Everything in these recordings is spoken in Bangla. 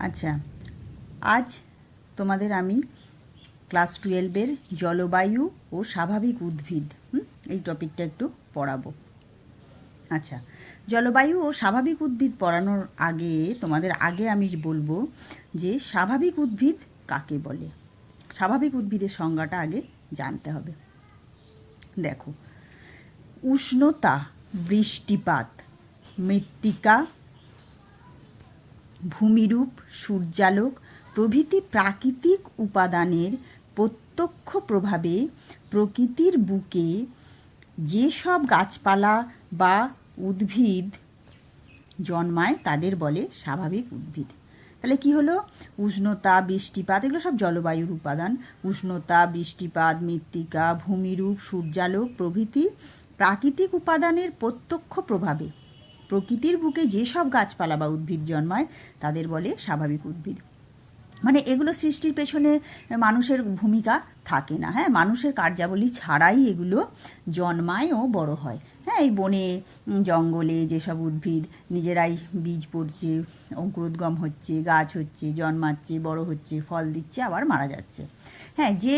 আচ্ছা, আজ তোমাদের আমি ক্লাস 12-এর জলবায়ু ও স্বাভাবিক উদ্ভিদ এই টপিকটা একটু পড়াবো। আচ্ছা, জলবায়ু ও স্বাভাবিক উদ্ভিদ পড়ানোর আগে তোমাদের আমি বলবো যে স্বাভাবিক উদ্ভিদ কাকে বলে। স্বাভাবিক উদ্ভিদের সংজ্ঞাটা আগে জানতে হবে। দেখো, উষ্ণতা, বৃষ্টিপাত, মৃত্তিকা, ভূমিরূপ, সূর্যালোক প্রভৃতি প্রাকৃতিক উপাদানের প্রত্যক্ষ প্রভাবে প্রকৃতির বুকে যেসব গাছপালা বা উদ্ভিদ জন্মায় তাদের বলে স্বাভাবিক উদ্ভিদ। তাহলে কি হলো? উষ্ণতা, বৃষ্টিপাত এগুলো সব জলবায়ুর উপাদান। উষ্ণতা, বৃষ্টিপাত, মৃত্তিকা, ভূমিরূপ, সূর্যালোক প্রভৃতি প্রাকৃতিক উপাদানের প্রত্যক্ষ প্রভাবে প্রকৃতির বুকে যেসব গাছপালা বা উদ্ভিদ জন্মায় তাদের বলে স্বাভাবিক উদ্ভিদ। মানে এগুলো সৃষ্টির পেছনে মানুষের ভূমিকা থাকে না। হ্যাঁ, মানুষের কার্যাবলী ছাড়াই এগুলো জন্মায় ও বড় হয়। হ্যাঁ, এই বনে জঙ্গলে যেসব উদ্ভিদ নিজেরাই বীজ পড়ছে, অঙ্কুরোদ্গম হচ্ছে, গাছ হচ্ছে, জন্মাচ্ছে, বড় হচ্ছে, ফল দিচ্ছে, আবার মারা যাচ্ছে। হ্যাঁ, যে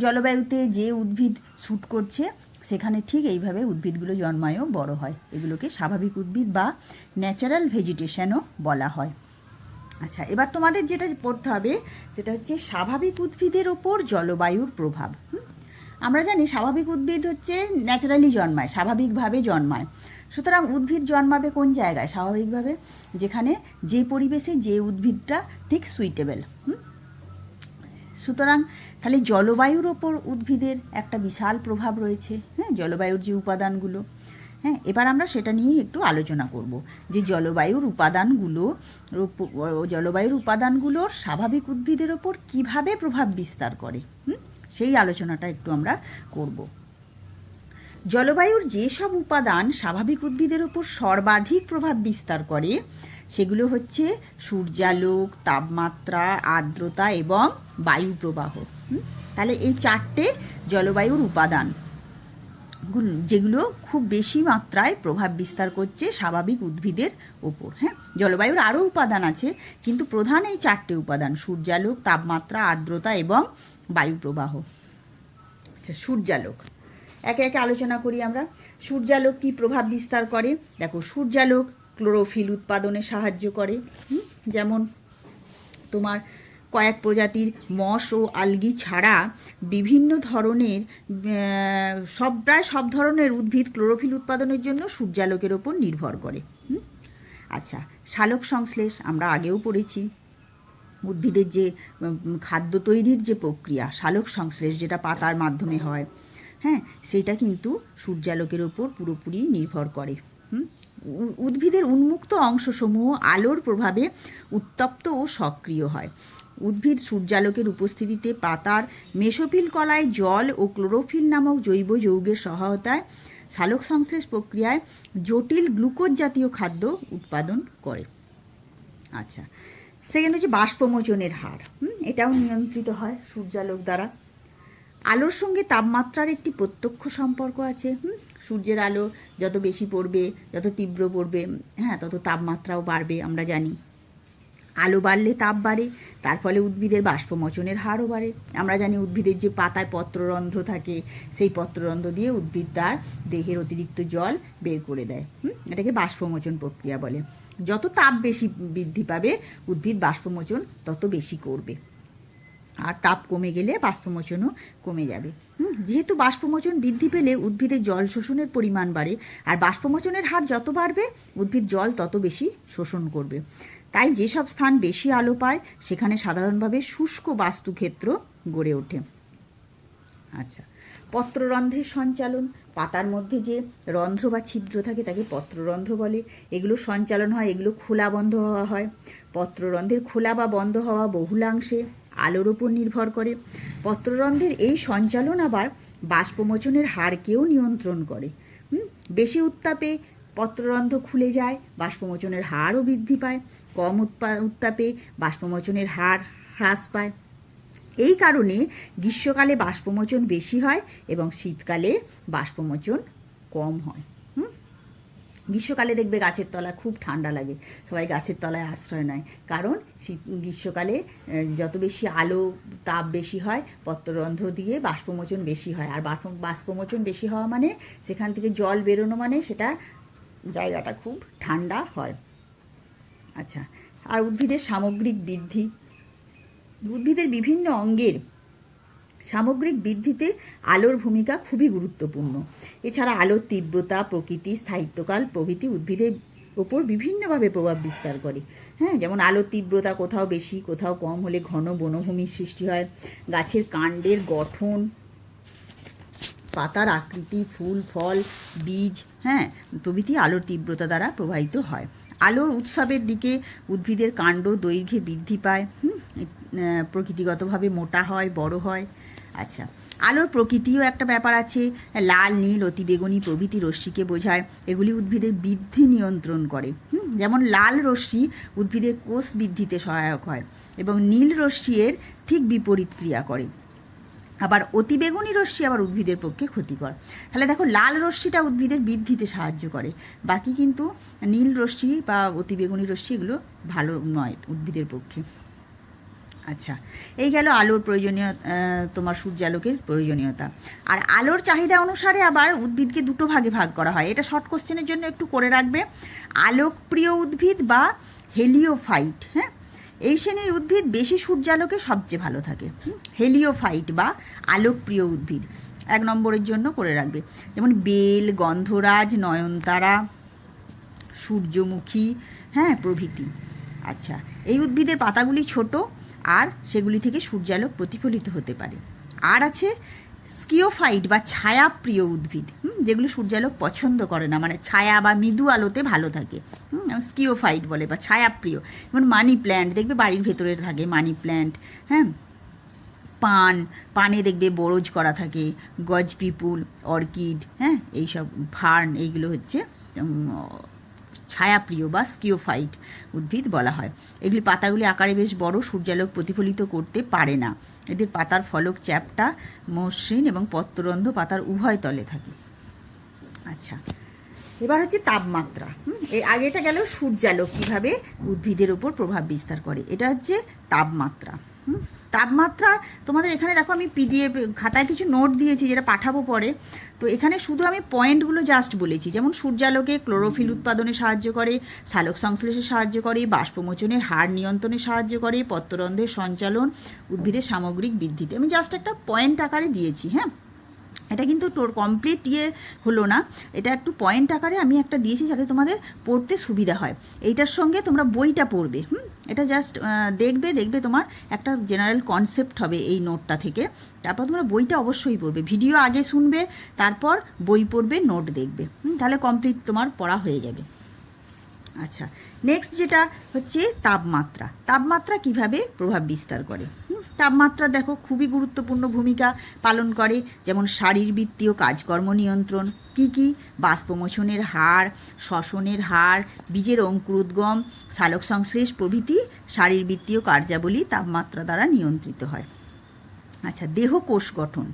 জলবায়ুতে যে উদ্ভিদ শ্যুট করছে সেখানে ঠিক এইভাবে উদ্ভিদগুলো জন্মায়ও বড় হয়। এগুলোকে স্বাভাবিক উদ্ভিদ বা ন্যাচারাল ভেজিটেশনও বলা হয়। আচ্ছা, এবার তোমাদের যেটা পড়তে হবে সেটা হচ্ছে স্বাভাবিক উদ্ভিদের ওপর জলবায়ুর প্রভাব। আমরা জানি স্বাভাবিক উদ্ভিদ হচ্ছে ন্যাচারালি জন্মায়, স্বাভাবিকভাবে জন্মায়। সুতরাং উদ্ভিদ জন্মাবে কোন জায়গায়? স্বাভাবিকভাবে, যেখানে যে পরিবেশে যে উদ্ভিদটা ঠিক সুইটেবল। সুতরাং তাহলে জলবায়ুর ওপর উদ্ভিদের একটা বিশাল প্রভাব রয়েছে। হ্যাঁ, জলবায়ুর যে উপাদানগুলো, হ্যাঁ, এবার আমরা সেটা নিয়েই একটু আলোচনা করব যে জলবায়ুর উপাদানগুলোর স্বাভাবিক উদ্ভিদের ওপর কিভাবে প্রভাব বিস্তার করে, সেই আলোচনাটা একটু আমরা করব। জলবায়ুর যেসব উপাদান স্বাভাবিক উদ্ভিদের ওপর সর্বাধিক প্রভাব বিস্তার করে সেগুলো হচ্ছে সূর্যালোক, তাপমাত্রা, আর্দ্রতা এবং বায়ু প্রবাহ। তাহলে এই চারটে জলবায়ুর উপাদান যেগুলো খুব বেশি মাত্রায় প্রভাব বিস্তার করছে স্বাভাবিক উদ্ভিদের ওপর। হ্যাঁ, জলবায়ুর আরও উপাদান আছে, কিন্তু প্রধান এই চারটে উপাদান: সূর্যালোক, তাপমাত্রা, আর্দ্রতা এবং বায়ু প্রবাহ। আচ্ছা, সূর্যালোক একে একে আলোচনা করি আমরা। সূর্যালোক কি প্রভাব বিস্তার করে? দেখো, সূর্যালোক ক্লোরোফিল উৎপাদনে সাহায্য করে। যেমন তোমার কয়েক প্রজাতির মস ও আলগি ছাড়া বিভিন্ন ধরনের প্রায় সব ধরনের উদ্ভিদ ক্লোরোফিল উৎপাদনের জন্য সূর্যালোকের ওপর নির্ভর করে। আচ্ছা, সালোক সংশ্লেষ আমরা আগেও পড়েছি। উদ্ভিদের যে খাদ্য তৈরির যে প্রক্রিয়া, সালোক সংশ্লেষ, যেটা পাতার মাধ্যমে হয়, হ্যাঁ, সেটা কিন্তু সূর্যালোকের ওপর পুরোপুরি নির্ভর করে। উদ্ভিদের উন্মুক্ত অংশসমূহ আলোর প্রভাবে উত্তপ্ত ও সক্রিয় হয়। উদ্ভিদ সূর্যালোকের উপস্থিতিতে পাতার মেসোফিল কলায় জল ও ক্লোরোফিল নামক জৈব যৌগের সহায়তায় সালোক সংশ্লেষ প্রক্রিয়ায় জটিল গ্লুকোজ জাতীয় খাদ্য উৎপাদন করে। আচ্ছা, সেকেন্ড হচ্ছে বাষ্পমোচনের হার। এটাও নিয়ন্ত্রিত হয় সূর্যালোক দ্বারা। আলোর সঙ্গে তাপমাত্রার একটি প্রত্যক্ষ সম্পর্ক আছে। সূর্যের আলো যত বেশি পড়বে, যত তীব্র পড়বে, হ্যাঁ, তত তাপমাত্রাও বাড়বে, আমরা জানি। আলো বাড়লে তাপ বাড়ে, তার ফলে উদ্ভিদের বাষ্পমোচনের হারও বাড়ে। আমরা জানি উদ্ভিদের যে পাতায় পত্ররন্ধ্র থাকে, সেই পত্ররন্ধ্র দিয়ে উদ্ভিদ তার দেহের অতিরিক্ত জল বের করে দেয়। এটাকে বাষ্পমোচন প্রক্রিয়া বলে। যত তাপ বেশি বৃদ্ধি পাবে উদ্ভিদ বাষ্পমোচন তত বেশি করবে, আর তাপ কমে গেলে বাষ্পমোচনও কমে যাবে। যেহেতু বাষ্পমোচন বৃদ্ধি পেলে উদ্ভিদের জল শোষণের পরিমাণ বাড়ে, আর বাষ্পমোচনের হার যত বাড়বে উদ্ভিদ জল তত বেশি শোষণ করবে। তাই যেসব স্থান বেশি আলো পায় সেখানে সাধারণভাবে শুষ্ক বাস্তুক্ষেত্র গড়ে ওঠে। আচ্ছা, পত্ররন্ধ্রের সঞ্চালন, পাতার মধ্যে যে রন্ধ্র বা ছিদ্র থাকে তাকে পত্ররন্ধ্র বলে। এগুলো সঞ্চালন হয়, এগুলো খোলা বন্ধ হওয়া হয়। পত্ররন্ধ্রের খোলা বা বন্ধ হওয়া বহুলাংশে আলোর ওপর নির্ভর করে। পত্ররন্ধ্রের এই সঞ্চালন আবার বাষ্পমোচনের হারকেও নিয়ন্ত্রণ করে। বেশি উত্তাপে পত্ররন্ধ্র খুলে যায়, বাষ্পমোচনের হারও বৃদ্ধি পায়। কম উত্তাপে বাষ্পমোচনের হার হ্রাস পায়। এই কারণে গ্রীষ্মকালে বাষ্পমোচন বেশি হয় এবং শীতকালে বাষ্পমোচন কম হয়। গ্রীষ্মকালে দেখবে গাছের তলা খুব ঠান্ডা লাগে, সবাই গাছের তলায় আশ্রয় নেয়, কারণ গ্রীষ্মকালে যত বেশি আলো তাপ বেশি হয় পত্ররন্ধ্র দিয়ে বাষ্পমোচন বেশি হয়, আর বাষ্পমোচন বেশি হওয়া মানে সেখান থেকে জল বেরোনো মানে সেটা জায়গাটা খুব ঠান্ডা হয়। আচ্ছা, আর উদ্ভিদের সামগ্রিক বৃদ্ধি, উদ্ভিদের বিভিন্ন অঙ্গের সামগ্রিক বৃদ্ধিতে আলোর ভূমিকা খুবই গুরুত্বপূর্ণ। এছাড়া আলোর তীব্রতা, প্রকৃতি, স্থায়িত্বকাল প্রভৃতি উদ্ভিদের ওপর বিভিন্নভাবে প্রভাব বিস্তার করে। হ্যাঁ, যেমন আলোর তীব্রতা কোথাও বেশি কোথাও কম হলে ঘন বনভূমির সৃষ্টি হয়। গাছের কাণ্ডের গঠন, পাতার আকৃতি, ফুল ফল, বীজ, হ্যাঁ প্রভৃতি আলোর তীব্রতা দ্বারা প্রভাবিত হয়। আলোর উৎসবের দিকে উদ্ভিদের কাণ্ড দৈর্ঘ্যে বৃদ্ধি পায়, প্রকৃতিগতভাবে মোটা হয়, বড় হয়। আচ্ছা, আলোর প্রকৃতিও একটা ব্যাপার আছে, লাল, নীল, অতিবেগুনি প্রভৃতি রশ্মিকে বোঝায়। এগুলি উদ্ভিদের বৃদ্ধি নিয়ন্ত্রণ করে। যেমন লাল রশ্মি উদ্ভিদের কোষ বৃদ্ধিতে সহায়ক হয় এবং নীল রশ্মি এর ঠিক বিপরীত ক্রিয়া করে। আবার অতিবেগুনি রশ্মি আবার উদ্ভিদের পক্ষে ক্ষতিকর। তাহলে দেখো, লাল রশ্মিটা উদ্ভিদের বৃদ্ধিতে সাহায্য করে, বাকি কিন্তু নীল রশ্মি বা অতিবেগুনি রশ্মি এগুলো ভালো নয় উদ্ভিদের পক্ষে। আচ্ছা, এই গেল আলোর প্রয়োজনীয়, তোমার সূর্যালোকের প্রয়োজনীয়তা। আর আলোর চাহিদা অনুসারে আবার উদ্ভিদকে দুটো ভাগে ভাগ করা হয়। এটা শর্ট কোশ্চেনের জন্য একটু করে রাখবে, আলোকপ্রিয় উদ্ভিদ বা হেলিওফাইট। হ্যাঁ, এই শ্রেণীর উদ্ভিদ বেশি সূর্যালোকে সবচেয়ে ভালো থাকে। হেলিওফাইট বা আলোকপ্রিয় উদ্ভিদ 1 নম্বরের জন্য করে রাখবে, যেমন বেল, গন্ধরাজ, নয়নতারা, সূর্যমুখী, হ্যাঁ প্রভৃতি। আচ্ছা, এই উদ্ভিদের পাতাগুলি ছোট আর সেগুলি থেকে সূর্যালোক প্রতিফলিত হতে পারে। আর আছে স্কিওফাইট বা ছায়াপ্রিয় উদ্ভিদ, যেগুলো সূর্যালোক পছন্দ করে না, মানে ছায়া বা মৃদু আলোতে ভালো থাকে, স্কিওফাইট বলে বা ছায়াপ্রিয়। যেমন মানি প্ল্যান্ট, দেখবে বাড়ির ভেতরে থাকে মানি প্ল্যান্ট। হ্যাঁ, পানে দেখবে বরজ করা থাকে, গজপিপুল, অর্কিড, হ্যাঁ এইসব ফার্ন, এইগুলো হচ্ছে ছায়াপ্রিয় বা স্কিওফাইট উদ্ভিদ বলা হয়। এগুলি পাতাগুলি আকারে বেশ বড়, সূর্যালোক প্রতিফলিত করতে পারে না। এদের পাতার ফলক চ্যাপ্টা, মসৃণ এবং পত্ররন্ধ্র পাতার উভয় তলে থাকে। আচ্ছা, এবার হচ্ছে তাপমাত্রা। এর আগেটা গেল সূর্যালোক কীভাবে উদ্ভিদের ওপর প্রভাব বিস্তার করে, এটা হচ্ছে তাপমাত্রা। তাপমাত্রা তোমাদের এখানে দেখো, আমি পিডিএফ খাতায় কিছু নোট দিয়েছি যেটা পাঠাবো পরে। তো এখানে শুধু আমি পয়েন্টগুলো জাস্ট বলেছি, যেমন সূর্যালোকে ক্লোরোফিল উৎপাদনে সাহায্য করে, সালোক সংশ্লেষে সাহায্য করে, বাষ্পমোচনের হার নিয়ন্ত্রণে সাহায্য করে, পত্ররন্ধ্রের সঞ্চালন, উদ্ভিদের সামগ্রিক বৃদ্ধিতে। আমি জাস্ট একটা পয়েন্ট আকারে দিয়েছি। হ্যাঁ, এটা কিন্তু তোর কমপ্লিট হলো না, এটা একটু পয়েন্ট আকারে আমি একটা দিয়েছি যাতে তোমাদের পড়তে সুবিধা হয়। এইটার সঙ্গে তোমরা বইটা পড়বে, এটা জাস্ট দেখবে তোমার একটা জেনারেল কনসেপ্ট হবে এই নোটটা থেকে। তারপর তোমরা বইটা অবশ্যই পড়বে, ভিডিও আগে শুনবে, তারপর বই পড়বে, নোট দেখবে, তাহলে কমপ্লিট তোমার পড়া হয়ে যাবে। আচ্ছা, নেক্সট যেটা হচ্ছে তাপমাত্রা। তাপমাত্রা কিভাবে প্রভাব বিস্তার করে? তাপমাত্রা দেখো খুবই গুরুত্বপূর্ণ ভূমিকা পালন করে, যেমন শারীরবৃত্তীয় কাজকর্ম নিয়ন্ত্রণ। কি বাষ্পমোচনের হার, শ্বসনের হার, বীজের অঙ্কুরোদ্গম, সালোক সংশ্লেষ প্রভৃতি শারীরবৃত্তীয় কার্যাবলী তাপমাত্রা দ্বারা নিয়ন্ত্রিত হয়। আচ্ছা, দেহকোষ গঠন।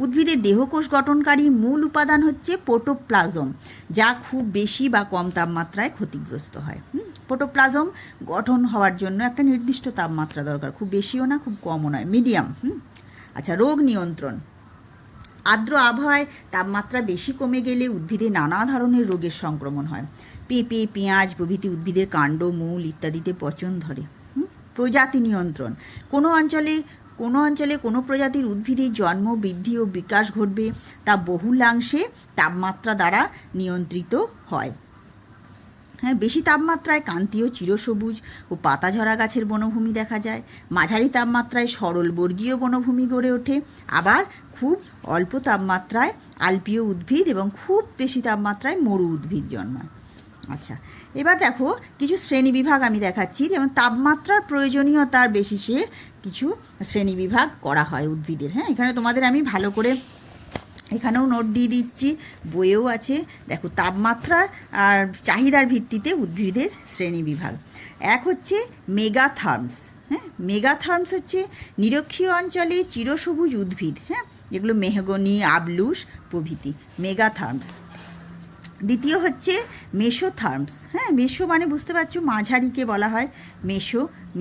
উদ্ভিদের দেহকোষ গঠনকারী মূল উপাদান হচ্ছে প্রোটোপ্লাজম, যা খুব বেশি বা কম তাপমাত্রায় ক্ষতিগ্রস্ত হয়। প্রোটোপ্লাজম গঠন হওয়ার জন্য একটা নির্দিষ্ট তাপমাত্রা দরকার, খুব বেশিও না খুব কমও নয়, মিডিয়াম। আচ্ছা, রোগ নিয়ন্ত্রণ। আর্দ্র আবহাওয়ায় তাপমাত্রা বেশি কমে গেলে উদ্ভিদে নানা ধরনের রোগের সংক্রমণ হয়। পেঁপে, পেঁয়াজ প্রভৃতি উদ্ভিদের কাণ্ড, মূল ইত্যাদিতে পচন ধরে। প্রজাতি নিয়ন্ত্রণ। কোনো অঞ্চলে কোনো প্রজাতির উদ্ভিদের জন্ম, বৃদ্ধি ও বিকাশ ঘটবে, তা বহুলাংশে তাপমাত্রা দ্বারা নিয়ন্ত্রিত হয়। হ্যাঁ, বেশি তাপমাত্রায় ক্রান্তীয় চিরসবুজ ও পাতাঝরা গাছের বনভূমি দেখা যায়। মাঝারি তাপমাত্রায় সরলবর্গীয় বনভূমি গড়ে ওঠে। আবার খুব অল্প তাপমাত্রায় আলপীয় উদ্ভিদ এবং খুব বেশি তাপমাত্রায় মরু উদ্ভিদ জন্মায়। আচ্ছা, এবার দেখো কিছু শ্রেণীবিভাগ আমি দেখাচ্ছি, যেমন তাপমাত্রার প্রয়োজনীয়তার বেসিসে কিছু শ্রেণীবিভাগ করা হয় উদ্ভিদের। হ্যাঁ, এখানে তোমাদের আমি ভালো করে এখানেও নোট দিয়ে দিচ্ছি, বইয়েও আছে। দেখো, তাপমাত্রা আর চাহিদার ভিত্তিতে উদ্ভিদের শ্রেণীবিভাগ। এক হচ্ছে মেগাথার্মস। হ্যাঁ, মেগাথার্মস হচ্ছে নিরক্ষীয় অঞ্চলে চিরসবুজ উদ্ভিদ, হ্যাঁ যেগুলো মেহগনি, আবলুস প্রভৃতি, মেগাথার্মস। দ্বিতীয় হচ্ছে মেসোথার্মস। হ্যাঁ, মেসো মানে বুঝতে পারছো মাঝারিকে বলা হয়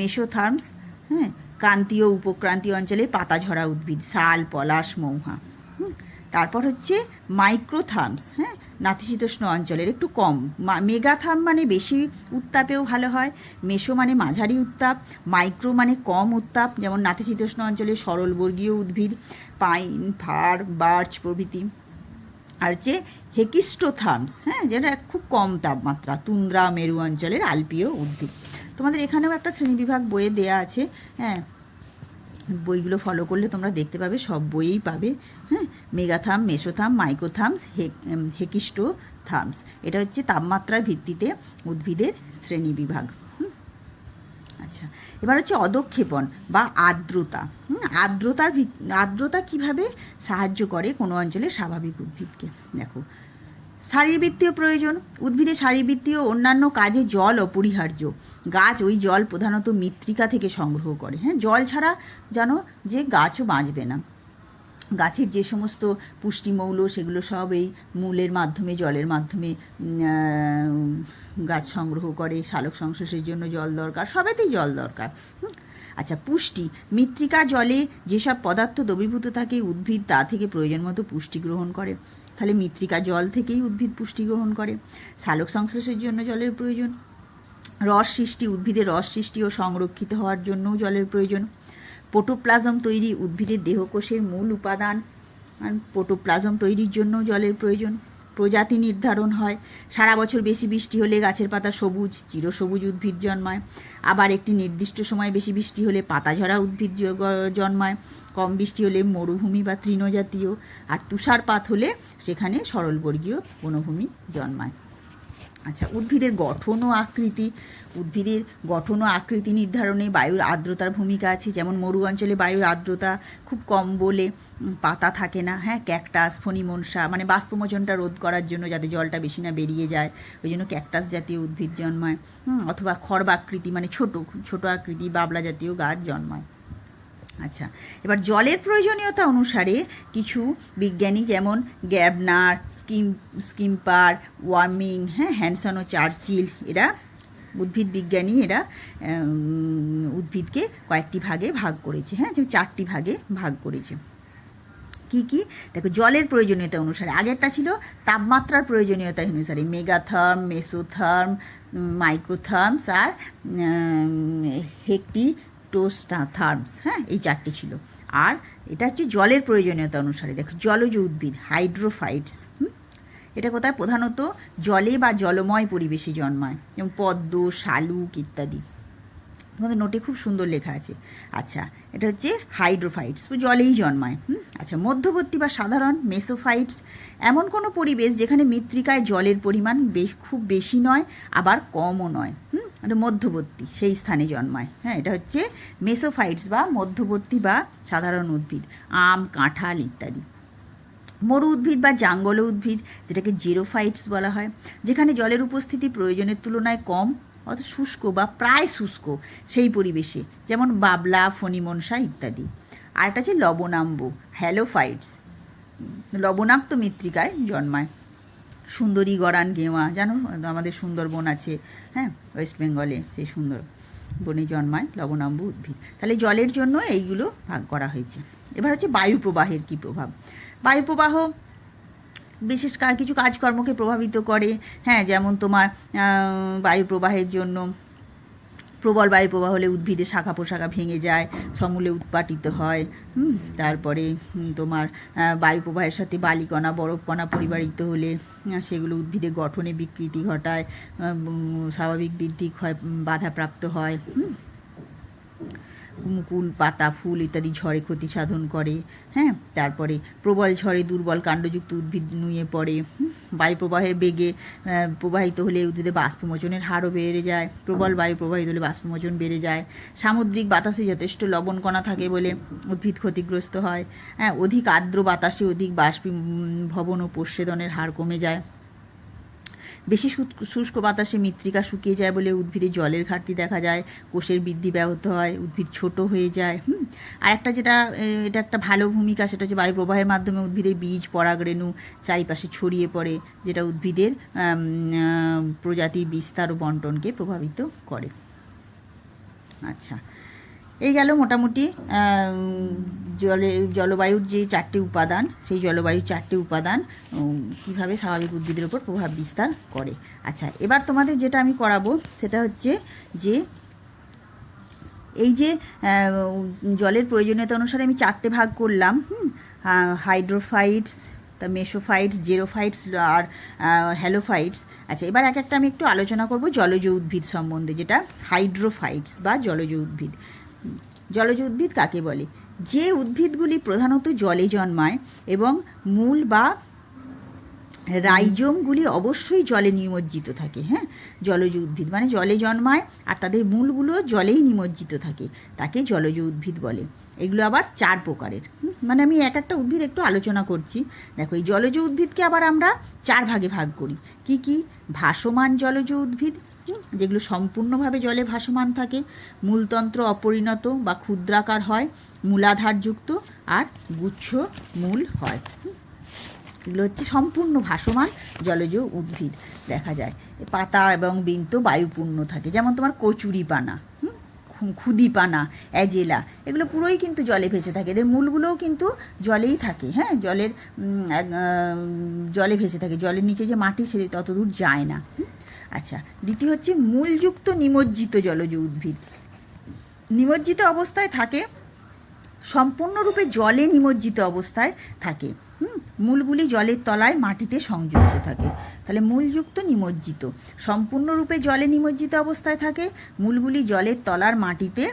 মেসোথার্মস। হ্যাঁ, ক্রান্তীয় উপক্রান্তীয় অঞ্চলের পাতাঝরা উদ্ভিদ, শাল, পলাশ, মৌহা। তারপর হচ্ছে মাইক্রোথার্মস। হ্যাঁ, নাতিশীতোষ্ণ অঞ্চলের একটু কম। মেগাথার্ম মানে বেশি উত্তাপেও ভালো হয়, মেসো মানে মাঝারি উত্তাপ, মাইক্রো মানে কম উত্তাপ, যেমন নাতিশীতোষ্ণ অঞ্চলের সরলবর্গীয় উদ্ভিদ, পাইন, ফার, বার্চ প্রভৃতি। আর হচ্ছে হেকিস্টোথার্মস। হ্যাঁ, যেটা খুব কম তাপমাত্রা, তুন্দ্রা মেরু অঞ্চলের আলপীয় উদ্ভিদ। তোমাদের এখানেও একটা শ্রেণীবিভাগ বইয়ে দেয়া আছে। হ্যাঁ, বইগুলো ফলো করলে তোমরা দেখতে পাবে, সব বইয়েই পাবে। হ্যাঁ, মেগাথার্ম, মেসোথার্ম, মাইক্রোথার্মস, হেকিস্টোথার্মস। এটা হচ্ছে তাপমাত্রার ভিত্তিতে উদ্ভিদের শ্রেণীবিভাগ। আচ্ছা, এবার হচ্ছে অদক্ষেপণ বা আর্দ্রতা। আর্দ্রতা কিভাবে সাহায্য করে কোনো অঞ্চলের স্বাভাবিক উদ্ভিদকে? দেখো, শারীরবৃত্তীয় প্রয়োজন। উদ্ভিদের শারীরবৃত্তীয় অন্যান্য কাজে জল অপরিহার্য। গাছ ওই জল প্রধানত মৃত্তিকা থেকে সংগ্রহ করে। হ্যাঁ, জল ছাড়া জানো যে গাছও বাঁচবে না। গাছের যে সমস্ত পুষ্টিমৌল সেগুলো সব এই মূলের মাধ্যমে, জলের মাধ্যমে গাছ সংগ্রহ করে। সালোক সংশ্লেষের জন্য জল দরকার, সবেতেই জল দরকার। আচ্ছা, পুষ্টি। মৃত্তিকা জলে যেসব পদার্থ দ্রবীভূত থাকে উদ্ভিদ তা থেকে প্রয়োজন মতো পুষ্টি গ্রহণ করে। তাহলে মৃত্তিকা জল থেকেই উদ্ভিদ পুষ্টি গ্রহণ করে। সালোক সংশ্লেষের জন্য জলের প্রয়োজন। রস সৃষ্টি, উদ্ভিদের রস সৃষ্টি ও সংরক্ষিত হওয়ার জন্যও জলের প্রয়োজন। প্রোটোপ্লাজম তৈরি, উদ্ভিদের দেহকোষের মূল উপাদান। প্রোটোপ্লাজম তৈরির জন্য জলের প্রয়োজন। প্রজাতি নির্ধারণ হয়। সারা বছর বেশি বৃষ্টি হলে গাছের পাতা সবুজ, চিরসবুজ উদ্ভিদ জন্মায়। আবার একটি নির্দিষ্ট সময় বেশি বৃষ্টি হলে পাতাঝরা উদ্ভিদ জন্মায়। কম বৃষ্টি হলে মরুভূমি বা তৃণজাতীয়, আর তুষারপাত হলে সেখানে সরলবর্গীয় বনভূমি জন্মায়। আচ্ছা, উদ্ভিদের গঠন ও আকৃতি। উদ্ভিদের গঠন ও আকৃতি নির্ধারণে বায়ুর আর্দ্রতার ভূমিকা আছে। যেমন মরু অঞ্চলে বায়ুর আর্দ্রতা খুব কম বলে পাতা থাকে না। হ্যাঁ, ক্যাকটাস, ফণিমনসা মানে বাষ্পমোচনটা রোধ করার জন্য, যাতে জলটা বেশি না বেরিয়ে যায়, ওই জন্য ক্যাকটাস জাতীয় উদ্ভিদ জন্মায়। অথবা খড়বাকৃতি মানে ছোট আকৃতি বাবলা জাতীয় গাছ জন্মায়। আচ্ছা, এবার জলের প্রয়োজনীয়তা অনুসারে কিছু বিজ্ঞানী যেমন গ্যাবনার, স্কিম্পার, ওয়ার্মিং, হ্যাঁ, হ্যানসন ও চার্চিল, এরা উদ্ভিদ বিজ্ঞানী, এরা উদ্ভিদকে কয়েকটি ভাগে ভাগ করেছে। হ্যাঁ, যে 4টি ভাগে ভাগ করেছে। কি কি? দেখো, জলের প্রয়োজনীয়তা অনুসারে। আগেরটা ছিল তাপমাত্রার প্রয়োজনীয়তা অনুসারে, মেগাথার্ম, মেসোথার্ম, মাইক্রোথার্মস আর হেক্টিটোথার্মস। হ্যাঁ, এই 4টি ছিল। আর এটা হচ্ছে জলের প্রয়োজনীয়তা অনুসারে। দেখো, জলজ উদ্ভিদ, হাইড্রোফাইটস। এটা কোথায়? প্রধানত জলে বা জলময় পরিবেশে জন্মায়, যেমন পদ্ম, শালুক ইত্যাদি। তোমাদের নোটে খুব সুন্দর লেখা আছে। আচ্ছা, এটা হচ্ছে হাইড্রোফাইটস, জলেই জন্মায়। আচ্ছা, মধ্যবর্তী বা সাধারণ মেসোফাইটস, এমন কোনো পরিবেশ যেখানে মৃত্তিকায় জলের পরিমাণ খুব বেশি নয় আবার কমও নয়। এটা মধ্যবর্তী, সেই স্থানে জন্মায়। হ্যাঁ, এটা হচ্ছে মেসোফাইটস বা মধ্যবর্তী বা সাধারণ উদ্ভিদ, আম, কাঁঠাল ইত্যাদি। মরু উদ্ভিদ বা জাঙ্গল উদ্ভিদ, যেটাকে জেরোফাইটস বলা হয়, যেখানে জলের উপস্থিতি প্রয়োজনের তুলনায় কম, অর্থাৎ শুষ্ক বা প্রায় শুষ্ক সেই পরিবেশে, যেমন বাবলা, ফণিমনসা ইত্যাদি। আর এটা হচ্ছে লবণাম্ব, হ্যালোফাইটস, লবণাক্ত মৃত্তিকায় জন্মায়। সুন্দরী, গরান, গেওয়া, জানো আমাদের সুন্দরবন আছে, হ্যাঁ, ওয়েস্ট বেঙ্গলে, সেই সুন্দর বনে জন্মায় লবণাম্ব উদ্ভিদ। তাহলে জলের জন্য এইগুলো ভাগ করা হয়েছে। এবার হচ্ছে বায়ু প্রবাহের কী প্রভাব। বায়ু প্রবাহ বিশেষ কিছু কাজকর্মকে প্রভাবিত করে। হ্যাঁ, যেমন তোমার বায়ু প্রবাহের জন্য প্রবল বায়ু প্রবাহ হলে উদ্ভিদের শাখা পোশাখা ভেঙে যায়, সমূলে উৎপাটিত হয়। তারপরে তোমার বায়ু প্রবাহের সাথে বালিকণা, বরফকণা পরিবাহিত হলে সেগুলো উদ্ভিদের গঠনে বিকৃতি ঘটায়, স্বাভাবিক বৃদ্ধি বাধাপ্রাপ্ত হয়। মুকুল, পাতা, ফুল ইত্যাদি ঝড়ে ক্ষতি সাধন করে। হ্যাঁ, তারপরে প্রবল ঝড়ে দুর্বল কাণ্ডযুক্ত উদ্ভিদ নুয়ে পড়ে। বায়ু প্রবাহের বেগে প্রবাহিত হলে উদ্ভিদের বাষ্পমোচনের হারও বেড়ে যায়। প্রবল বায়ু প্রবাহিত হলে বাষ্পমোচন বেড়ে যায়। সামুদ্রিক বাতাসে যথেষ্ট লবণকণা থাকে বলে উদ্ভিদ ক্ষতিগ্রস্ত হয়। হ্যাঁ, অধিক আর্দ্র বাতাসে অধিক বাষ্পীভবন ও প্রস্বেদনের হার কমে যায়। বেশি শুষ্ক বাতাসে মৃত্তিকা শুকিয়ে যায় বলে উদ্ভিদে জলের ঘাটতি দেখা যায়, কোষের বৃদ্ধি ব্যাহত হয়, উদ্ভিদ ছোট হয়ে যায়। আর একটা যেটা এটা একটা ভালো ভূমিকা, সেটা হচ্ছে বায়ু প্রবাহের মাধ্যমে উদ্ভিদের বীজ পরাগরেণু চারিপাশে ছড়িয়ে পড়ে, যেটা উদ্ভিদের প্রজাতির বিস্তার ও বন্টনকে প্রভাবিত করে। আচ্ছা, এই গেল মোটামুটি জলবায়ুর যে 4টে উপাদান, সেই জলবায়ুর 4টে উপাদান কীভাবে স্বাভাবিক উদ্ভিদের উপর প্রভাব বিস্তার করে। আচ্ছা, এবার তোমাদের যেটা আমি করাবো সেটা হচ্ছে যে এই যে জলের প্রয়োজনীয়তা অনুসারে আমি 4টে ভাগ করলাম, হাইড্রোফাইটস, তা মেসোফাইটস, জেরোফাইটস আর হ্যালোফাইটস। আচ্ছা, এবার এক একটা আমি একটু আলোচনা করব জলজ উদ্ভিদ সম্বন্ধে, যেটা হাইড্রোফাইটস বা জলজ উদ্ভিদ। জলজ উদ্ভিদ কাকে বলে? যে উদ্ভিদগুলি প্রধানত জলে জন্মায় এবং মূল বা রাইজোমগুলি অবশ্যই জলে নিমজ্জিত থাকে। হ্যাঁ, জলজ উদ্ভিদ মানে জলে জন্মায় আর তাদের মূলগুলো জলেই নিমজ্জিত থাকে, তাকে জলজ উদ্ভিদ বলে। এগুলো আবার 4 প্রকারের। মানে আমি এক একটা উদ্ভিদ একটু আলোচনা করছি। দেখো, এই জলজ উদ্ভিদকে আবার আমরা 4 ভাগে ভাগ করি। কি কি? ভাসমান জলজ উদ্ভিদ, যেগুলো সম্পূর্ণভাবে জলে ভাসমান থাকে, মূলতন্ত্র অপরিণত বা ক্ষুদ্রাকার হয়, মূলাধারযুক্ত আর গুচ্ছ মূল হয়। এগুলো হচ্ছে সম্পূর্ণ ভাসমান জলজ উদ্ভিদ। দেখা যায় পাতা এবং বৃন্ত বায়ুপূর্ণ থাকে, যেমন তোমার কচুরিপানা, ক্ষুদিপানা, অ্যাজেলা, এগুলো পুরোই কিন্তু জলে ভেসে থাকে। এদের মূলগুলোও কিন্তু জলেই থাকে। হ্যাঁ, জলে ভেসে থাকে, জলের নিচে যে মাটি সে ততদূর যায় না। আচ্ছা, দ্বিতীয় হচ্ছে মূলযুক্ত নিমজ্জিত জলজ উদ্ভিদ। নিমজ্জিত অবস্থায় থাকে, সম্পূর্ণরূপে জলে নিমজ্জিত অবস্থায় থাকে। মূলগুলি জলের তলায় মাটিতে সংযুক্ত থাকে। তাহলে মূলযুক্ত নিমজ্জিত, সম্পূর্ণরূপে জলে নিমজ্জিত অবস্থায় থাকে, মূলগুলি জলের তলার মাটিতে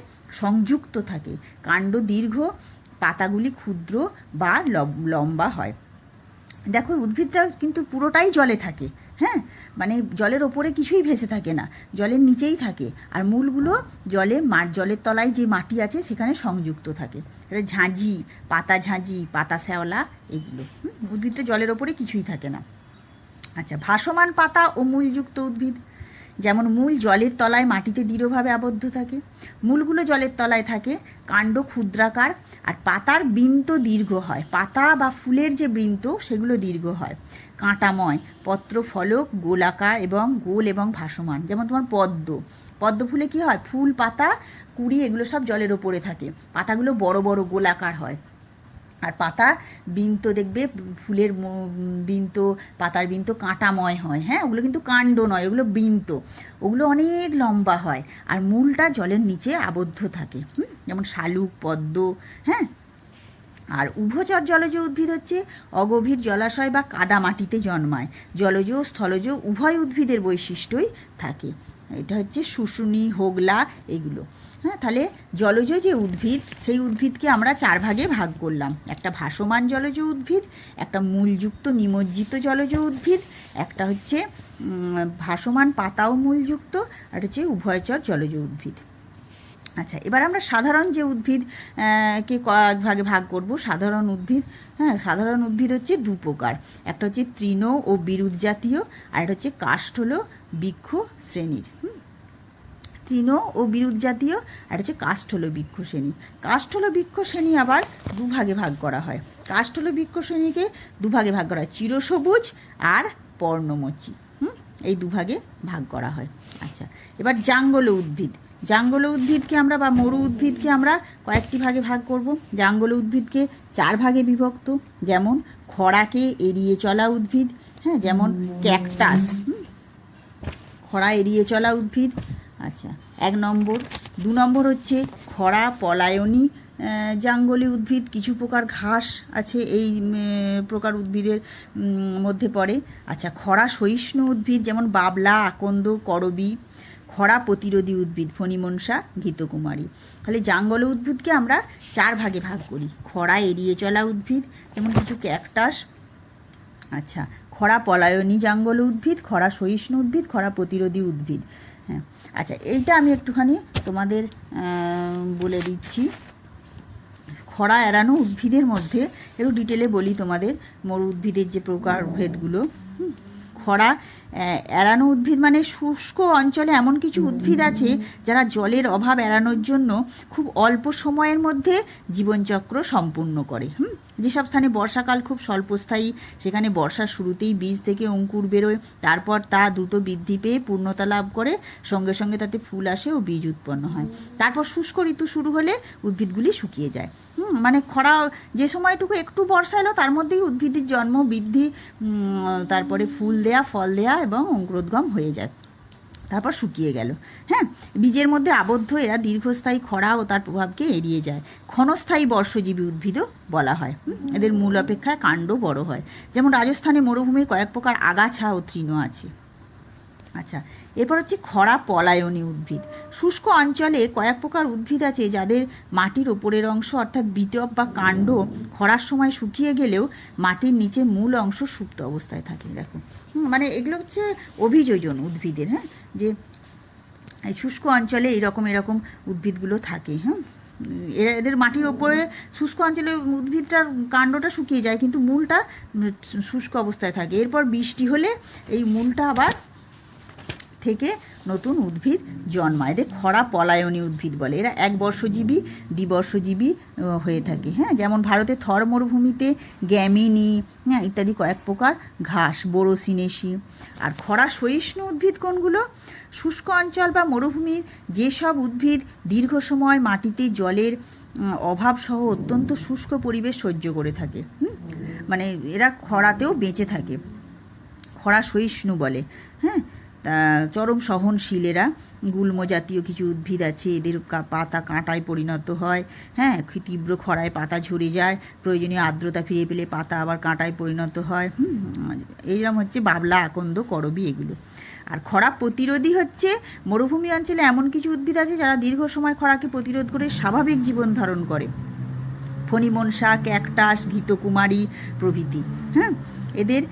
সংযুক্ত থাকে, কাণ্ড দীর্ঘ, পাতাগুলি ক্ষুদ্র বা লম্বা হয়। দেখো, উদ্ভিদটা কিন্তু পুরোটাই জলে থাকে। হ্যাঁ, মানে জলের ওপরে কিছুই ভেসে থাকে না, জলের নিচেই থাকে, আর মূলগুলো জলের তলায় যে মাটি আছে সেখানে সংযুক্ত থাকে। ঝাঁঝি, পাতা শ্যাওলা, এগুলো উদ্ভিদটা জলের ওপরে কিছুই থাকে না। আচ্ছা, ভাসমান পাতা ও মূলযুক্ত উদ্ভিদ, যেমন মূল জলের তলায় মাটিতে দৃঢ়ভাবে আবদ্ধ থাকে, মূলগুলো জলের তলায় থাকে, কাণ্ড ক্ষুদ্রাকার, আর পাতার বৃন্ত দীর্ঘ হয়। পাতা বা ফুলের যে বৃন্ত সেগুলো দীর্ঘ হয়, কাঁটাময়, পত্র ফলক গোলাকার এবং গোল এবং ভাসমান। যেমন তোমার পদ্ম ফুলে কি হয়? ফুল, পাতা, কুঁড়ি এগুলো সব জলের ওপরে থাকে, পাতাগুলো বড় বড় গোলাকার হয়। আর পাতা বৃন্ত দেখবে, ফুলের বৃন্ত, পাতার বৃন্ত কাঁটাময় হয়। হ্যাঁ, ওগুলো কিন্তু কাণ্ড নয়, ওগুলো বৃন্ত, ওগুলো অনেক লম্বা হয়, আর মূলটা জলের নিচে আবদ্ধ থাকে। যেমন শালুক, পদ্ম। হ্যাঁ, আর উভচর জলজ উদ্ভিদ হচ্ছে অগভীর জলাশয় বা কাদা মাটিতে জন্মায়, জলজ ও স্থলজ উভয় উদ্ভিদের বৈশিষ্ট্যই থাকে। এটা হচ্ছে শুশুনি, হোগলা, এগুলো। হ্যাঁ, তাহলে জলজ যে উদ্ভিদ, সেই উদ্ভিদকে আমরা 4 ভাগে ভাগ করলাম। একটা ভাসমান জলজ উদ্ভিদ, একটা মূলযুক্ত নিমজ্জিত জলজ উদ্ভিদ, একটা হচ্ছে ভাসমান পাতা ও মূলযুক্ত, আর হচ্ছে উভয়চর জলজ উদ্ভিদ। আচ্ছা, এবার আমরা সাধারণ যে উদ্ভিদ কে কয়েক ভাগে ভাগ করব। সাধারণ উদ্ভিদ, হ্যাঁ, সাধারণ উদ্ভিদ হচ্ছে 2 প্রকার। একটা হচ্ছে তৃণ ও বিরুৎ জাতীয়, আর একটা হচ্ছে কাষ্ঠল বৃক্ষ শ্রেণীর। তৃণ ও বিরুৎ জাতীয়, আর হচ্ছে কাষ্ঠল বৃক্ষ শ্রেণী। কাষ্ঠল বৃক্ষ শ্রেণী আবার 2 ভাগে ভাগ করা হয়। কাষ্ঠল বৃক্ষ শ্রেণীকে 2 ভাগে ভাগ করা হয়, চিরসবুজ আর পর্ণমোচী। এই 2 ভাগে ভাগ করা হয়। আচ্ছা, এবার জাঙ্গল উদ্ভিদ। জাঙ্গল উদ্ভিদকে আমরা বা মরু উদ্ভিদকে আমরা কয়েকটি ভাগে ভাগ করব। জাঙ্গল উদ্ভিদকে 4 ভাগে বিভক্ত, যেমন খরাকে এড়িয়ে চলা উদ্ভিদ। হ্যাঁ, যেমন ক্যাকটাস, খরা এড়িয়ে চলা উদ্ভিদ। আচ্ছা, 1 নম্বর। 2 নম্বর হচ্ছে খরা পলায়নী জাঙ্গলি উদ্ভিদ। কিছু প্রকার ঘাস আছে এই প্রকার উদ্ভিদের মধ্যে পড়ে। আচ্ছা, খরা সহিষ্ণু উদ্ভিদ, যেমন বাবলা, আকন্দ, করবী। খরা প্রতিরোধী উদ্ভিদ, ফণিমনসা, ঘৃতকুমারী। তাহলে জাঙ্গল উদ্ভিদকে আমরা 4 ভাগে ভাগ করি। খরা এড়িয়ে চলা উদ্ভিদ, যেমন কিছু ক্যাকটাস। আচ্ছা, খরা পলায়নী জাঙ্গল উদ্ভিদ, খরা সহিষ্ণু উদ্ভিদ, খরা প্রতিরোধী উদ্ভিদ। হ্যাঁ, আচ্ছা, এইটা আমি একটুখানি তোমাদের বলে দিচ্ছি। খরা এড়ানো উদ্ভিদের মধ্যে একটু ডিটেলে বলি তোমাদের, মরু উদ্ভিদের যে প্রকারভেদগুলো। খরা এড়ানো উদ্ভিদ মানে শুষ্ক অঞ্চলে এমন কিছু উদ্ভিদ আছে যারা জলের অভাব এড়ানোর জন্য খুব অল্প সময়ের মধ্যে জীবনচক্র সম্পূর্ণ করে। যেসব স্থানে বর্ষাকাল খুব স্বল্পস্থায়ী, সেখানে বর্ষার শুরুতেই বীজ থেকে অঙ্কুর বেরোয়, তারপর তা দ্রুত বৃদ্ধি পেয়ে পূর্ণতা লাভ করে, সঙ্গে সঙ্গে তাতে ফুল আসে ও বীজ উৎপন্ন হয়। তারপর শুষ্ক ঋতু শুরু হলে উদ্ভিদগুলি শুকিয়ে যায়। মানে খরা যে সময়টুকু একটু বর্ষা এলো তার মধ্যেই উদ্ভিদের জন্ম, বৃদ্ধি, তারপরে ফুল দেয়া, ফল দেয়া এবং অঙ্কুরোদ্গম হয়ে যায়, তারপর শুকিয়ে গেল। হ্যাঁ, বীজের মধ্যে আবদ্ধ এরা দীর্ঘস্থায়ী খরা ও তার প্রভাবকে এড়িয়ে যায়। ক্ষণস্থায়ী বর্ষজীবী উদ্ভিদও বলা হয়। এদের মূল অপেক্ষায় কাণ্ড বড় হয়। যেমন রাজস্থানে মরুভূমির কয়েক প্রকার আগাছা ও তৃণ আছে। আচ্ছা, এরপর হচ্ছে খরা পলায়নী উদ্ভিদ। শুষ্ক অঞ্চলে কয়েক প্রকার উদ্ভিদ আছে যাদের মাটির ওপরের অংশ অর্থাৎ বিটপ বা কাণ্ড খরার সময় শুকিয়ে গেলেও মাটির নিচে মূল অংশ সুপ্ত অবস্থায় থাকে। দেখো, মানে এগুলো হচ্ছে অভিযোজন উদ্ভিদের। হ্যাঁ, যে এই শুষ্ক অঞ্চলে এরকম উদ্ভিদগুলো থাকে। হ্যাঁ, এদের মাটির ওপরে শুষ্ক অঞ্চলে উদ্ভিদটার কাণ্ডটা শুকিয়ে যায় কিন্তু মূলটা শুষ্ক অবস্থায় থাকে। এরপর বৃষ্টি হলে এই মূলটা আবার থেকে নতুন উদ্ভিদ জন্মায়। এদের খরা পলায়নী উদ্ভিদ বলে। এরা একবর্ষজীবী, দ্বিবর্ষজীবী হয়ে থাকে। হ্যাঁ, যেমন ভারতে থর মরুভূমিতে গ্যামিনি, হ্যাঁ, ইত্যাদি কয়েক প্রকার ঘাস, বোরোসিনেসি। আর খরা সহিষ্ণু উদ্ভিদ কোনগুলো? শুষ্ক অঞ্চল বা মরুভূমির যেসব উদ্ভিদ দীর্ঘ সময় মাটিতে জলের অভাবসহ অত্যন্ত শুষ্ক পরিবেশ সহ্য করে থাকে, মানে এরা খরাতেও বেঁচে থাকে, খরা সহিষ্ণু বলে। হ্যাঁ, চরম সহনশীল এরা। গুল্ম জাতীয় কিছু উদ্ভিদ আছে, এদের পাতা কাঁটায় পরিণত হয়। হ্যাঁ, তীব্র খরায় পাতা ঝরে যায়, প্রয়োজনীয় আর্দ্রতা ফিরে পেলে পাতা আবার কাঁটায় পরিণত হয়। এইরকম হচ্ছে বাবলা, আকন্দ, করবী এগুলো। আর খরা প্রতিরোধী হচ্ছে মরুভূমি অঞ্চলে এমন কিছু উদ্ভিদ আছে যারা দীর্ঘ সময় খরাকে প্রতিরোধ করে স্বাভাবিক জীবন ধারণ করে। ফণিমনসা, ক্যাকটাস, ঘৃতকুমারী প্রভৃতি। হ্যাঁ, এদের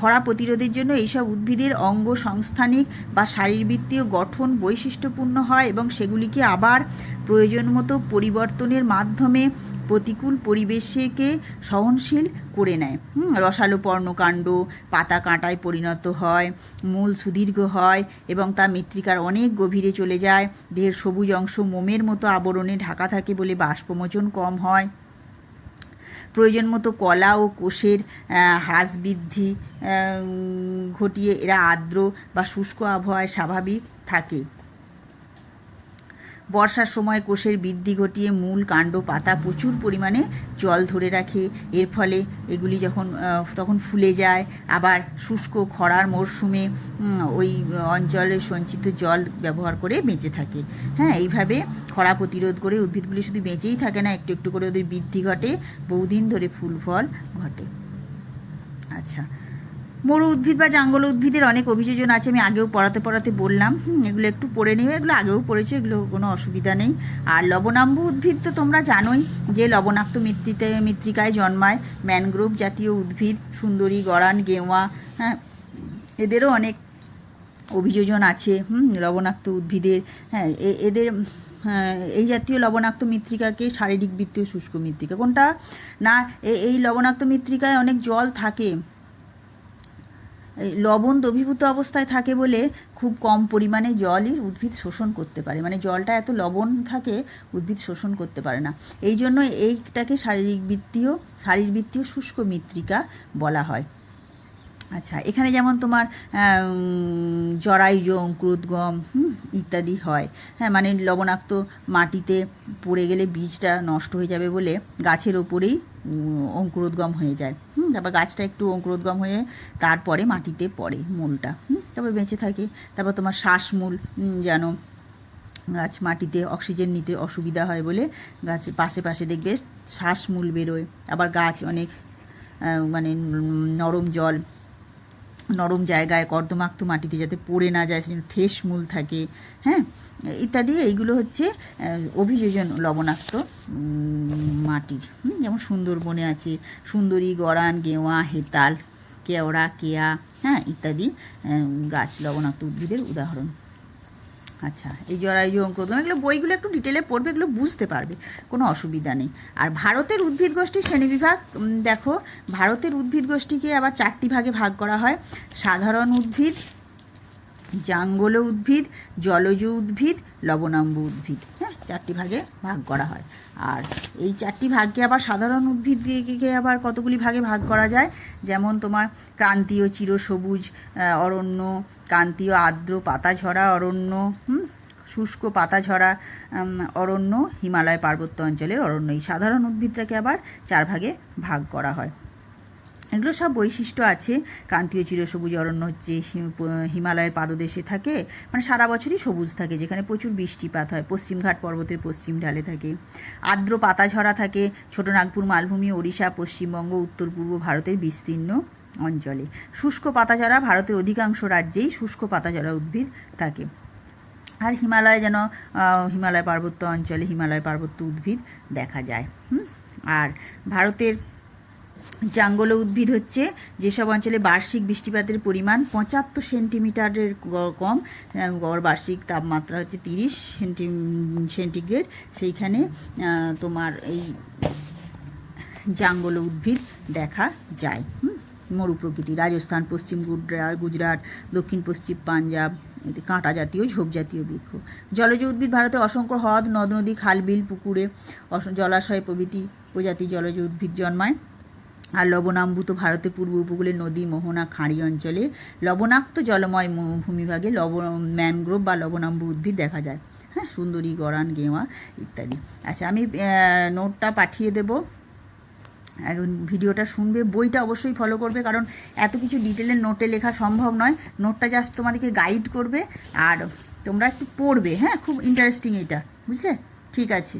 খরা প্রতিরোধের জন্য এইসব উদ্ভিদের অঙ্গ সংস্থানিক বা শারীরবৃত্তীয় গঠন বৈশিষ্ট্যপূর্ণ হয় এবং সেগুলিকে আবার প্রয়োজন মতো পরিবর্তনের মাধ্যমে প্রতিকূল পরিবেশকে সহনশীল করে নেয়। রসালো পর্ণকাণ্ড, পাতা কাঁটায় পরিণত হয়, মূল সুদীর্ঘ হয় এবং তা মৃত্তিকার অনেক গভীরে চলে যায়। দেহের সবুজ অংশ মোমের মতো আবরণে ঢাকা থাকে বলে বাষ্পমোচন কম হয়। প্রয়োজন মতো কলা ও কোষের হ্রাস বৃদ্ধি ঘটিয়ে এরা আর্দ্র বা শুষ্ক আবহাওয়ায় স্বাভাবিক থাকে। বর্ষার সময় কোষের বৃদ্ধি ঘটিয়ে মূল, কাণ্ড, পাতা প্রচুর পরিমাণে জল ধরে রাখে। এর ফলে এগুলি তখন ফুলে যায়। আবার শুষ্ক খরার মরশুমে ওই অঞ্চলের সঞ্চিত জল ব্যবহার করে বেঁচে থাকে। হ্যাঁ, এইভাবে খরা প্রতিরোধ করে উদ্ভিদগুলি শুধু বেঁচেই থাকে না, একটু একটু করে ওদের বৃদ্ধি ঘটে, বহুদিন ধরে ফুল ফল ঘটে। আচ্ছা, মরু উদ্ভিদ বা জঙ্গল উদ্ভিদের অনেক অভিযোজন আছে, আমি আগেও পড়াতে বললাম। এগুলো একটু পড়ে নেবে, এগুলো আগেও পড়েছে, এগুলো কোনো অসুবিধা নেই। আর লবণাম্বু উদ্ভিদ তো তোমরা জানোই যে লবণাক্ত মৃত্তিকায় জন্মায়। ম্যানগ্রোভ জাতীয় উদ্ভিদ, সুন্দরী, গরান, গেওয়া, হ্যাঁ, এদেরও অনেক অভিযোজন আছে লবণাক্ত উদ্ভিদের। হ্যাঁ, এদের এই জাতীয় লবণাক্ত মৃত্তিকাকে শারীরিক বৃত্তীয় শুষ্ক মৃত্তিকা। কোনটা না, এই লবণাক্ত মৃত্তিকায় অনেক জল থাকে, লবণ দ্রবীভূত অবস্থায় থাকে বলে খুব কম পরিমাণে জলই উদ্ভিদ শোষণ করতে পারে, মানে জলটা এত লবণ থাকে উদ্ভিদ শোষণ করতে পারে না। এই জন্য এইটাকে শারীরবৃত্তীয় শুষ্ক মৃত্তিকা বলা হয়। আচ্ছা, এখানে যেমন তোমার জরায়ুজ, অঙ্কুরোদ্গম ইত্যাদি হয়। হ্যাঁ, মানে লবণাক্ত মাটিতে পড়ে গেলে বীজটা নষ্ট হয়ে যাবে বলে গাছের ওপরেই অঙ্কুরোদ্গম হয়ে যায়। তারপর গাছটা একটু অঙ্কুরোদ্গম হয়ে তারপরে মাটিতে পড়ে মূলটা, তারপর বেঁচে থাকে। তারপর তোমার শ্বাসমূল, যেন গাছ মাটিতে অক্সিজেন নিতে অসুবিধা হয় বলে গাছের পাশে দেখবে শ্বাসমূল বেরোয়। আবার গাছ অনেক মানে নরম জায়গায় কর্দমাক্ত মাটিতে যাতে পড়ে না যায় সেজন্য ঠেস মূল থাকে। হ্যাঁ, ইত্যাদি। এইগুলো হচ্ছে অভিযোজন লবণাক্ত মাটির। যেমন সুন্দরবনে আছে সুন্দরী, গরান, গেওয়া, হেতাল, কেওড়া, কেয়া, হ্যাঁ, ইত্যাদি গাছ লবণাক্ত উদ্ভিদের উদাহরণ। আচ্ছা, এই জরায়ু অঙ্কুরোদ্গম, এগুলো বইগুলো একটু ডিটেলে পড়বে, এগুলো বুঝতে পারবে, কোনো অসুবিধা নেই। আর ভারতের উদ্ভিদ গোষ্ঠীর শ্রেণীবিভাগ দেখো, ভারতের উদ্ভিদ গোষ্ঠীকে আবার 4টি ভাগে ভাগ করা হয়: সাধারণ উদ্ভিদ, জাঙ্গল উদ্ভিদ, জলজ উদ্ভিদ, লবণাম্বু উদ্ভিদ। হ্যাঁ, 4টি ভাগে ভাগ করা হয়। আর এই 4টি ভাগকে আবার সাধারণ উদ্ভিদকে আবার কতগুলি ভাগে ভাগ করা যায়, যেমন তোমার ক্রান্তীয় চিরসবুজ অরণ্য, ক্রান্তীয় আর্দ্র পাতাঝরা অরণ্য, শুষ্ক পাতাঝরা অরণ্য, হিমালয় পার্বত্য অঞ্চলের অরণ্য। এই সাধারণ উদ্ভিদটাকে আবার 4 ভাগে ভাগ করা হয়। এগুলো সব বৈশিষ্ট্য আছে। ক্রান্তীয় চিরসবুজ অরণ্য হচ্ছে হিমালয়ের পাদদেশে থাকে, মানে সারা বছরই সবুজ থাকে, যেখানে প্রচুর বৃষ্টিপাত হয়, পশ্চিমঘাট পর্বতের পশ্চিম ঢালে থাকে। আর্দ্র পাতাঝরা থাকে ছোটনাগপুর মালভূমি, ওড়িশা, পশ্চিমবঙ্গ, উত্তর পূর্ব ভারতের বিস্তীর্ণ অঞ্চলে। শুষ্ক পাতাঝরা ভারতের অধিকাংশ রাজ্যেই শুষ্ক পাতাঝরা উদ্ভিদ থাকে। আর হিমালয় যেন হিমালয় পার্বত্য অঞ্চলে হিমালয় পার্বত্য উদ্ভিদ দেখা যায়। আর ভারতের জাঙ্গল উদ্ভিদ হচ্ছে যেসব অঞ্চলে বার্ষিক বৃষ্টিপাতের পরিমাণ 75 সেন্টিমিটারের কম, গড় বার্ষিক তাপমাত্রা হচ্ছে 30 সেন্টিগ্রেড, সেইখানে তোমার এই জাঙ্গল উদ্ভিদ দেখা যায়। মরু প্রকৃতি, রাজস্থান, পশ্চিম গুজরাট, দক্ষিণ পশ্চিম পাঞ্জাব, এতে কাঁটা জাতীয় ঝোপ জাতীয় বৃক্ষ। জলজ উদ্ভিদ ভারতে অসংখ্য হ্রদ, নদ নদী, খাল বিল, পুকুরে, জলাশয় প্রভৃতি প্রজাতি জলজ উদ্ভিদ জন্মায়। আর লবণাম্বু তো ভারতে পূর্ব উপকূলের নদী, মোহনা, খাঁড়ি অঞ্চলে লবণাক্ত জলময় ভূমিভাগে ম্যানগ্রোভ বা লবণাম্বু উদ্ভিদ দেখা যায়। হ্যাঁ, সুন্দরী, গরান, গেওয়া ইত্যাদি। আচ্ছা, আমি নোটটা পাঠিয়ে দেবো, এখন ভিডিওটা শুনবে, বইটা অবশ্যই ফলো করবে, কারণ এত কিছু ডিটেলের নোটে লেখা সম্ভব নয়। নোটটা জাস্ট তোমাদেরকে গাইড করবে, আর তোমরা একটু পড়বে। হ্যাঁ, খুব ইন্টারেস্টিং এটা, বুঝলে? ঠিক আছে।